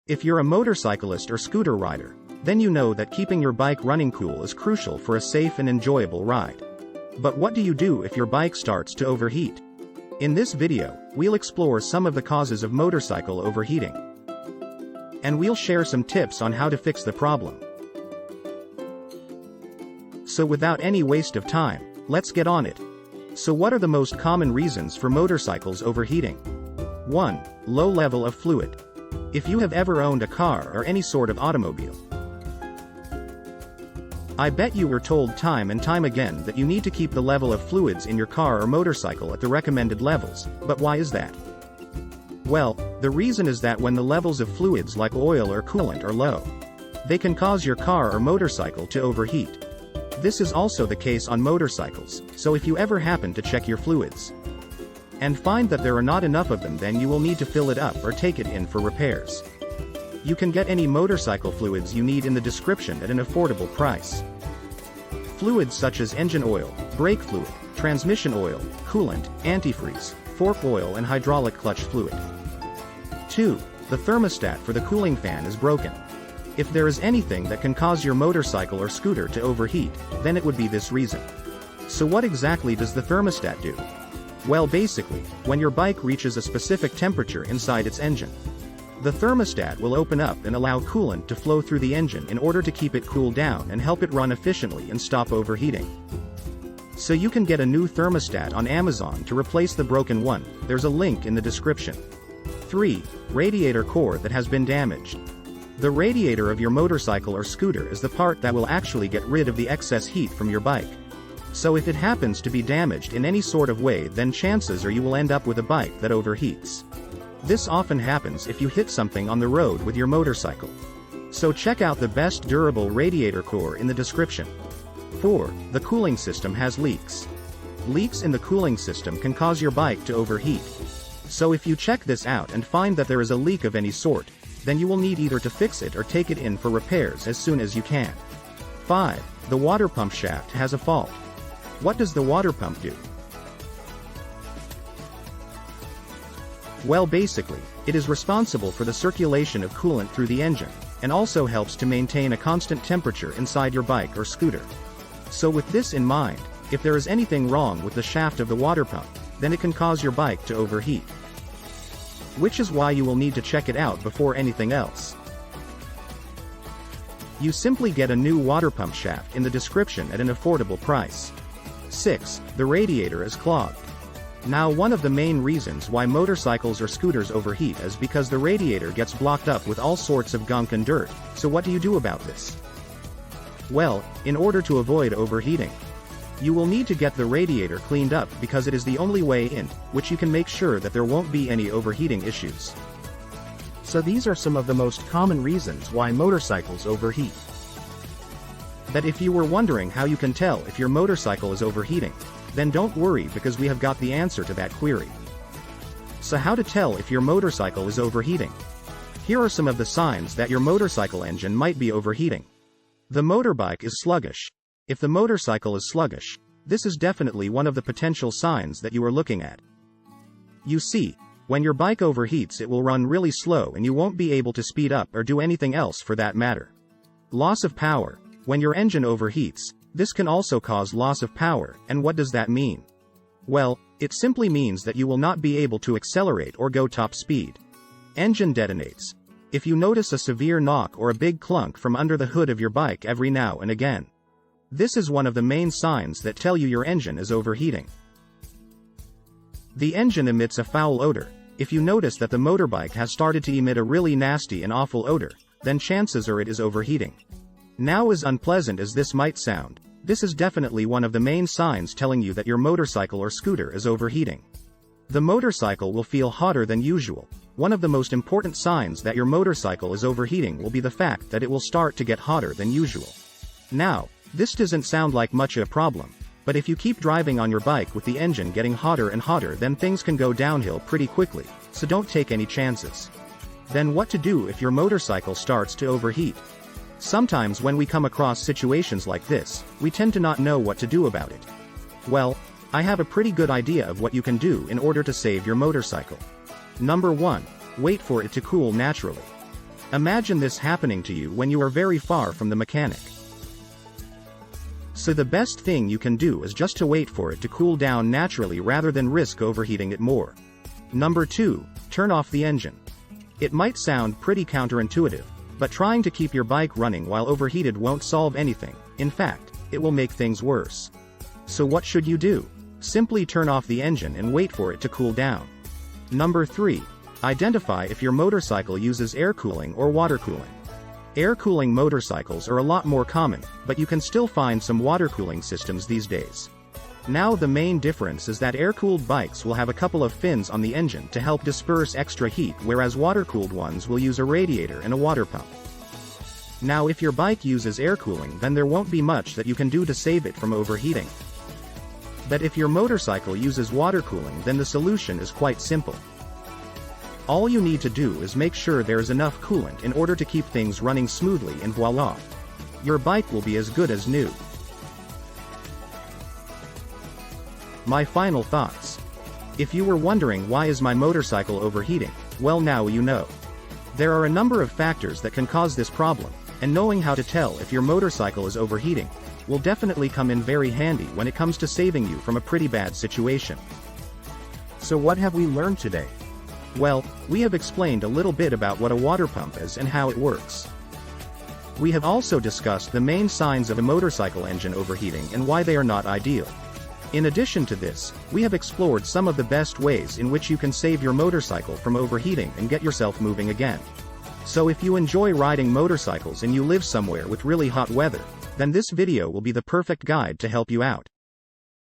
If you're a motorcyclist or scooter rider, then you know that keeping your bike running cool is crucial for a safe and enjoyable ride. But what do you do if your bike starts to overheat? In this video, we'll explore some of the causes of motorcycle overheating. And we'll share some tips on how to fix the problem. So without any waste of time, let's get on it. So what are the most common reasons for motorcycles overheating? 1. Low level of fluid. If you have ever owned a car or any sort of automobile, I bet you were told time and time again that you need to keep the level of fluids in your car or motorcycle at the recommended levels, but why is that? Well, the reason is that when the levels of fluids like oil or coolant are low, they can cause your car or motorcycle to overheat. This is also the case on motorcycles, so if you ever happen to check your fluids and find that there are not enough of them, then you will need to fill it up or take it in for repairs. You can get any motorcycle fluids you need in the description at an affordable price. Fluids such as engine oil, brake fluid, transmission oil, coolant, antifreeze, fork oil and hydraulic clutch fluid. 2. The thermostat for the cooling fan is broken. If there is anything that can cause your motorcycle or scooter to overheat, then it would be this reason. So what exactly does the thermostat do? Well, basically, when your bike reaches a specific temperature inside its engine, the thermostat will open up and allow coolant to flow through the engine in order to keep it cool down and help it run efficiently and stop overheating. So you can get a new thermostat on Amazon to replace the broken one. There's a link in the description. 3. Radiator core that has been damaged. The radiator of your motorcycle or scooter is the part that will actually get rid of the excess heat from your bike. So if it happens to be damaged in any sort of way, then chances are you will end up with a bike that overheats. This often happens if you hit something on the road with your motorcycle. So check out the best durable radiator core in the description. 4. The cooling system has leaks. Leaks in the cooling system can cause your bike to overheat. So if you check this out and find that there is a leak of any sort, then you will need either to fix it or take it in for repairs as soon as you can. 5. The water pump shaft has a fault. What does the water pump do? Well, basically, it is responsible for the circulation of coolant through the engine, and also helps to maintain a constant temperature inside your bike or scooter. So with this in mind, if there is anything wrong with the shaft of the water pump, then it can cause your bike to overheat. Which is why you will need to check it out before anything else. You simply get a new water pump shaft in the description at an affordable price. 6. The radiator is clogged. Now, one of the main reasons why motorcycles or scooters overheat is because the radiator gets blocked up with all sorts of gunk and dirt. So what do you do about this? Well, in order to avoid overheating, you will need to get the radiator cleaned up because it is the only way in which you can make sure that there won't be any overheating issues. So these are some of the most common reasons why motorcycles overheat. That if you were wondering how you can tell if your motorcycle is overheating, then don't worry, because we have got the answer to that query. So how to tell if your motorcycle is overheating? Here are some of the signs that your motorcycle engine might be overheating. The motorbike is sluggish. If the motorcycle is sluggish, this is definitely one of the potential signs that you are looking at. You see, when your bike overheats, it will run really slow and you won't be able to speed up or do anything else for that matter. Loss of power. When your engine overheats, this can also cause loss of power, and what does that mean? Well, it simply means that you will not be able to accelerate or go top speed. Engine detonates. If you notice a severe knock or a big clunk from under the hood of your bike every now and again, this is one of the main signs that tell you your engine is overheating. The engine emits a foul odor. If you notice that the motorbike has started to emit a really nasty and awful odor, then chances are it is overheating. Now, as unpleasant as this might sound, this is definitely one of the main signs telling you that your motorcycle or scooter is overheating. The motorcycle will feel hotter than usual. One of the most important signs that your motorcycle is overheating will be the fact that it will start to get hotter than usual. Now, this doesn't sound like much of a problem, but if you keep driving on your bike with the engine getting hotter and hotter, then things can go downhill pretty quickly, so don't take any chances. Then what to do if your motorcycle starts to overheat? Sometimes when we come across situations like this, we tend to not know what to do about it. Well, I have a pretty good idea of what you can do in order to save your motorcycle. Number 1. Wait for it to cool naturally. Imagine this happening to you when you are very far from the mechanic. So the best thing you can do is just to wait for it to cool down naturally rather than risk overheating it more. Number 2, turn off the engine. It might sound pretty counterintuitive, but trying to keep your bike running while overheated won't solve anything. In fact, it will make things worse. So what should you do? Simply turn off the engine and wait for it to cool down. Number 3, identify if your motorcycle uses air cooling or water cooling. Air cooling motorcycles are a lot more common, but you can still find some water cooling systems these days. Now the main difference is that air-cooled bikes will have a couple of fins on the engine to help disperse extra heat, whereas water-cooled ones will use a radiator and a water pump. Now if your bike uses air cooling, then there won't be much that you can do to save it from overheating. But if your motorcycle uses water cooling, then the solution is quite simple. All you need to do is make sure there is enough coolant in order to keep things running smoothly, and voila! Your bike will be as good as new. My final thoughts. If you were wondering why is my motorcycle overheating, well now you know. There are a number of factors that can cause this problem, and knowing how to tell if your motorcycle is overheating will definitely come in very handy when it comes to saving you from a pretty bad situation. So what have we learned today? Well, we have explained a little bit about what a water pump is and how it works. We have also discussed the main signs of a motorcycle engine overheating and why they are not ideal. In addition to this, we have explored some of the best ways in which you can save your motorcycle from overheating and get yourself moving again. So if you enjoy riding motorcycles and you live somewhere with really hot weather, then this video will be the perfect guide to help you out.